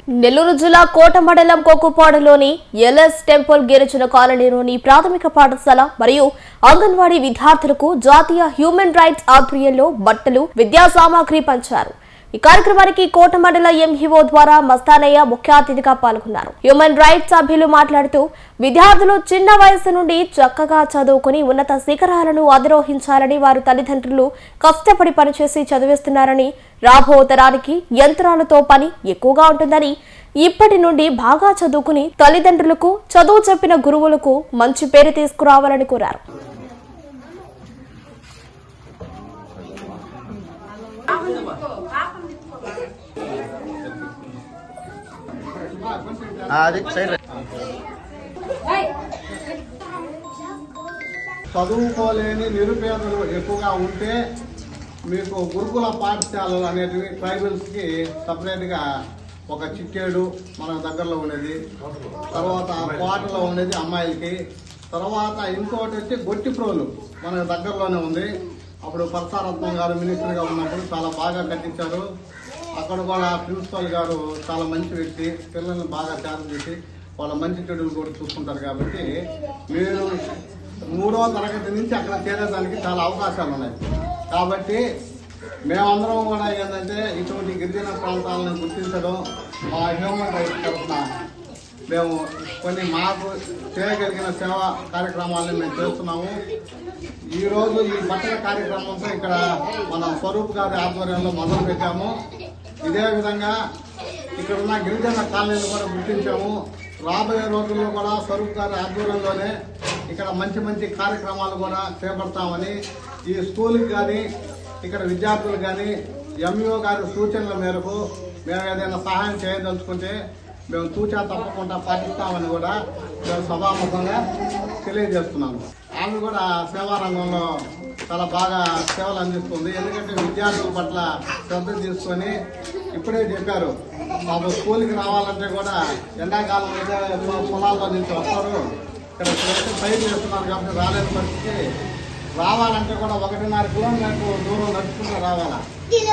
నెల్లూరు జిల్లా కోట మండలం కోకుపాడులోని LS temple గిరిజన కాలనీలోని ప్రాథమిక పాఠశాల మరియు అంగన్వాడీ విద్యార్థులకు జాతీయ హ్యూమన్ రైట్స్ ఆధ్వర్యంలో బట్టలు, విద్యా సామాగ్రి పంచారు. ఈ కార్యక్రమానికి కోట మండల ఎంఈఓ ద్వారా మస్తానయ్య ముఖ్య అతిథిగా పాల్గొన్నారు. హ్యూమన్ రైట్స్ సభ్యులు మాట్లాడుతూ విద్యార్థులు చిన్న వయసు నుండి చక్కగా చదువుకుని ఉన్నత శిఖరాలను అధిరోహించాలని, వారు తల్లిదండ్రులు కష్టపడి పనిచేసి చదివిస్తున్నారని, రాబో తరానికి యంత్రాలతో పని ఎక్కువగా ఉంటుందని, ఇప్పటి నుండి బాగా చదువుకుని తల్లిదండ్రులకు, చదువు చెప్పిన గురువులకు మంచి పేరు తీసుకురావాలని కోరారు. చదువుకోలేని నిరుపేదలు ఎక్కువగా ఉంటే మీకు గురుకుల పాఠశాలలు అనేటివి ట్రైబల్స్కి సపరేట్గా ఒక చిట్టేడు మన దగ్గరలో ఉండేది, తర్వాత కోటలో ఉండేది అమ్మాయిలకి, తర్వాత ఇంకోటి వచ్చి గొట్టిప్రోలు మన దగ్గరలోనే ఉంది. అప్పుడు పరసారత్నం గారు మినిస్టర్గా ఉన్నప్పుడు చాలా బాగా కట్టించారు. అక్కడ కూడా ప్రిన్సిపల్ గారు చాలా మంచి వ్యక్తి, పిల్లల్ని బాగా తయారు చేసి వాళ్ళ మంచి చెడులు కూడా చూసుకుంటారు. కాబట్టి మీరు 3వ తరగతి నుంచి అక్కడ చేరేదానికి చాలా అవకాశాలు ఉన్నాయి. కాబట్టి మేమందరం కూడా ఏంటంటే ఇటువంటి గిరిజన ప్రాంతాలను గుర్తించడం మా హ్యూమన్ రైట్స్ తరఫున మేము కొన్ని మాకు చేయగలిగిన సేవా కార్యక్రమాలను మేము చేస్తున్నాము. ఈరోజు ఈ బట్టల కార్యక్రమంతో ఇక్కడ మన స్వరూప్ గారి ఆధ్వర్యంలో మొదలు పెట్టాము. ఇదే విధంగా ఇక్కడ ఉన్న గిరిజన కాలనీలు కూడా గుర్తించాము. రాబోయే రోజుల్లో కూడా స్వరూప్ గారి ఆధ్వర్యంలోనే ఇక్కడ మంచి మంచి కార్యక్రమాలు కూడా చేపడతామని, ఈ స్కూల్కి కానీ ఇక్కడ విద్యార్థులు కానీ ఎంఈఓ గారి సూచనల మేరకు మేము ఏదైనా సహాయం చేయదలుచుకుంటే మేము తూచా తప్పకుండా పాటిస్తామని కూడా మేము సభాముఖంగా తెలియజేస్తున్నాము. ఆమె కూడా సేవా రంగంలో చాలా బాగా సేవలు అందిస్తుంది. ఎందుకంటే విద్యార్థుల పట్ల శ్రద్ధ తీసుకొని ఇప్పుడే చెప్పారు, మాకు స్కూల్కి రావాలంటే కూడా ఎండాకాలం అయితే పొలాల్లో నుంచి వస్తారు, ఇక్కడ పైరు చేస్తున్నారు కాబట్టి రాలేని పరిస్థితి, రావాలంటే కూడా 1.5 కిలోమీటర్ దూరం నడుచుకుంటూ రావాలా.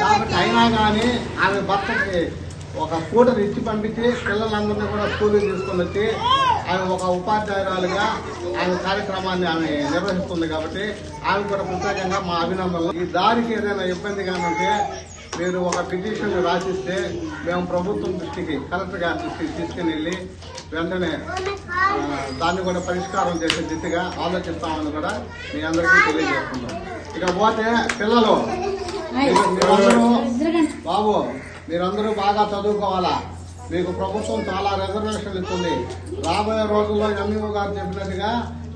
కాబట్టి అయినా కానీ ఆమె భర్తకి ఒక స్కూటర్ ఇచ్చి పంపించి పిల్లలందరినీ కూడా స్కూల్కి తీసుకొని వచ్చి ఆమె ఒక ఉపాధ్యాయురాలుగా ఆమె కార్యక్రమాన్ని ఆమె నిర్వహిస్తుంది. కాబట్టి ఆమె కూడా ప్రత్యేకంగా మా అభినందనలు. ఈ దారికి ఏదైనా ఇబ్బందిగా ఉంటే మీరు ఒక పిటిషన్ రాసిస్తే మేము ప్రభుత్వం దృష్టికి, కలెక్టర్ గారి దృష్టికి తీసుకుని వెళ్ళి వెంటనే దాన్ని కూడా పరిష్కారం చేసే దిశగా ఆలోచిస్తామని కూడా మీ అందరికీ తెలియజేస్తున్నాం. ఇక పోతే పిల్లలు బాబు మీరందరూ బాగా చదువుకోవాలా. మీకు ప్రభుత్వం చాలా రిజర్వేషన్లు ఇస్తుంది. రాబోయే రోజుల్లో ఎంఈఓ గారు చెప్పినట్టుగా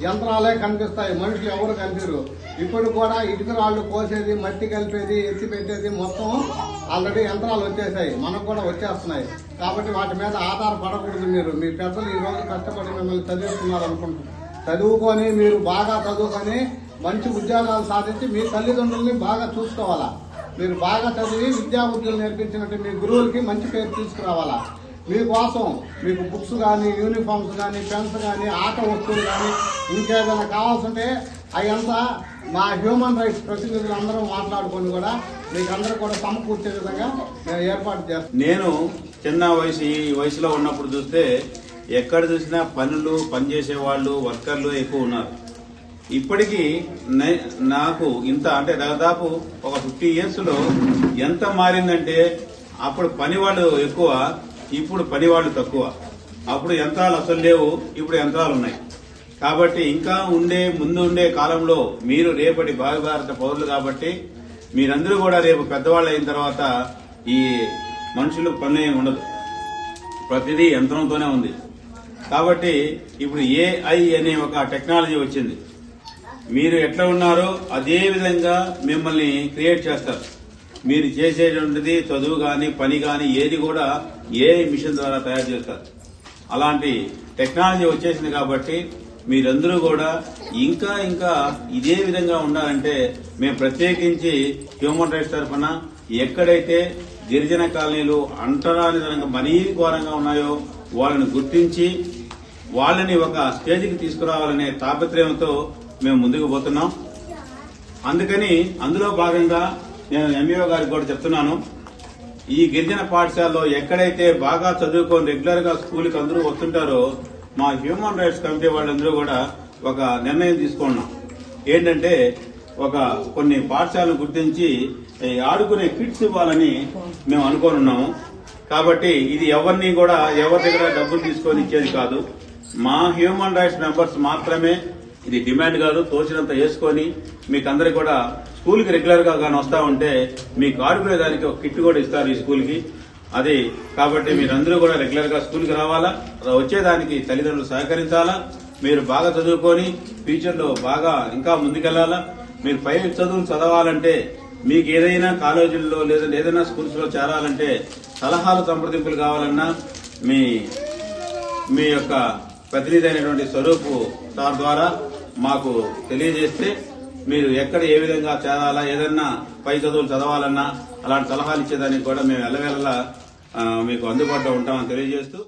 యంత్రాలే కనిపిస్తాయి, మనుషులు ఎవరు కనిపించరు. ఇప్పుడు కూడా ఇటుక రాళ్ళు కోసేది, మట్టి కలిపేది, ఎత్తి పెట్టేది మొత్తం ఆల్రెడీ యంత్రాలు వచ్చేసాయి, మనకు కూడా వచ్చేస్తున్నాయి. కాబట్టి వాటి మీద ఆధారపడకూడదు. మీరు మీ పెద్దలు ఈ రోజు కష్టపడి మిమ్మల్ని చదివిస్తున్నారు అనుకుంటున్నారు. చదువుకొని మీరు బాగా చదువుకొని మంచి ఉద్యోగాలు సాధించి మీ తల్లిదండ్రుల్ని బాగా చూసుకోవాలా. మీరు బాగా చదివి విద్యా ఉద్యోగులు నేర్పించినట్టు మీ గురువులకి మంచి పేరు తీసుకురావాలా. మీకోసం మీకు బుక్స్ కానీ, యూనిఫామ్స్ కానీ, పెన్స్ కానీ, ఆట వస్తువులు కానీ ఇంకేదైనా కావాల్సింటే అవంతా మా హ్యూమన్ రైట్స్ ప్రతినిధులు అందరూ మాట్లాడుకొని కూడా మీకు అందరూ కూడా సమకూర్చే విధంగా మేము ఏర్పాటు చేస్తాం. నేను చిన్న వయసు, ఈ వయసులో ఉన్నప్పుడు చూస్తే ఎక్కడ చూసినా పనిచేసే వాళ్ళు, వర్కర్లు ఎక్కువ ఉన్నారు. ఇప్పటికీ నాకు ఇంత అంటే దాదాపు ఒక 50 years లో ఎంత మారిందంటే, అప్పుడు పనివాళ్ళు ఎక్కువ, ఇప్పుడు పనివాళ్ళు తక్కువ. అప్పుడు యంత్రాలు అసలు లేవు, ఇప్పుడు యంత్రాలు ఉన్నాయి. కాబట్టి ఇంకా ముందు ఉండే కాలంలో మీరు రేపటి భారత పౌరులు కాబట్టి మీరందరూ కూడా రేపు పెద్దవాళ్ళు అయిన తర్వాత ఈ మనుషులు పని ఉండదు, ప్రతిదీ యంత్రంతోనే ఉంది. కాబట్టి ఇప్పుడు AI అనే ఒక టెక్నాలజీ వచ్చింది. మీరు ఎట్లా ఉన్నారో అదే విధంగా మిమ్మల్ని క్రియేట్ చేస్తారు. మీరు చేసేటువంటిది చదువు కానీ, పని కానీ ఏది కూడా AI మిషన్ ద్వారా తయారు చేస్తారు. అలాంటి టెక్నాలజీ వచ్చేసింది. కాబట్టి మీరందరూ కూడా ఇంకా ఇదే విధంగా ఉండాలంటే మేము ప్రత్యేకించి హ్యూమన్ రైట్స్ తరఫున ఎక్కడైతే గిరిజన కాలనీలు అంటరాని మరీ ఘోరంగా ఉన్నాయో వాళ్ళని గుర్తించి వాళ్ళని ఒక స్టేజ్కి తీసుకురావాలనే తాపత్రయంతో మేము ముందుకు పోతున్నాం. అందుకని అందులో భాగంగా నేను ఎంఈఓ గారికి కూడా చెప్తున్నాను, ఈ గిరిజన పాఠశాలలో ఎక్కడైతే బాగా చదువుకొని రెగ్యులర్ గా స్కూల్కి అందరూ వస్తుంటారో మా హ్యూమన్ రైట్స్ కమిటీ వాళ్ళందరూ కూడా ఒక నిర్ణయం తీసుకున్నాం. ఏంటంటే కొన్ని పాఠశాలను గుర్తించి ఆడుకునే కిట్స్ ఇవ్వాలని మేము అనుకోనున్నాము. కాబట్టి ఇది ఎవరి దగ్గర డబ్బులు తీసుకొని ఇచ్చేది కాదు. మా హ్యూమన్ రైట్స్ మెంబర్స్ మాత్రమే, ఇది డిమాండ్ కాదు, తోచినంత వేసుకొని మీకందరికి కూడా స్కూల్కి రెగ్యులర్ గా కానీ వస్తా ఉంటే మీకు ఆడుకునేదానికి ఒక కిట్ కూడా ఇస్తారు ఈ స్కూల్కి. అది కాబట్టి మీరందరూ కూడా రెగ్యులర్ గా స్కూల్కి రావాలా, వచ్చేదానికి తల్లిదండ్రులు సహకరించాలా. మీరు బాగా చదువుకొని ఫ్యూచర్ లో బాగా ఇంకా ముందుకెళ్లాలా. మీరు పై చదువులు చదవాలంటే, మీకు ఏదైనా కాలేజీల్లో లేదా ఏదైనా స్కూల్స్ లో చేరాలంటే సలహాలు సంప్రదింపులు కావాలన్నా మీ యొక్క ప్రతినిధి అయినటువంటి స్వరూప్ సార్ ద్వారా మాకు తెలియజేస్తే మీరు ఎక్కడ ఏ విధంగా చేరాలా, ఏదన్నా పై చదువులు చదవాలన్నా అలాంటి సలహాలు ఇచ్చేదానికి కూడా మేము ఎల్లవేళలా మీకు అందుబాటులో ఉంటామని తెలియజేస్తూ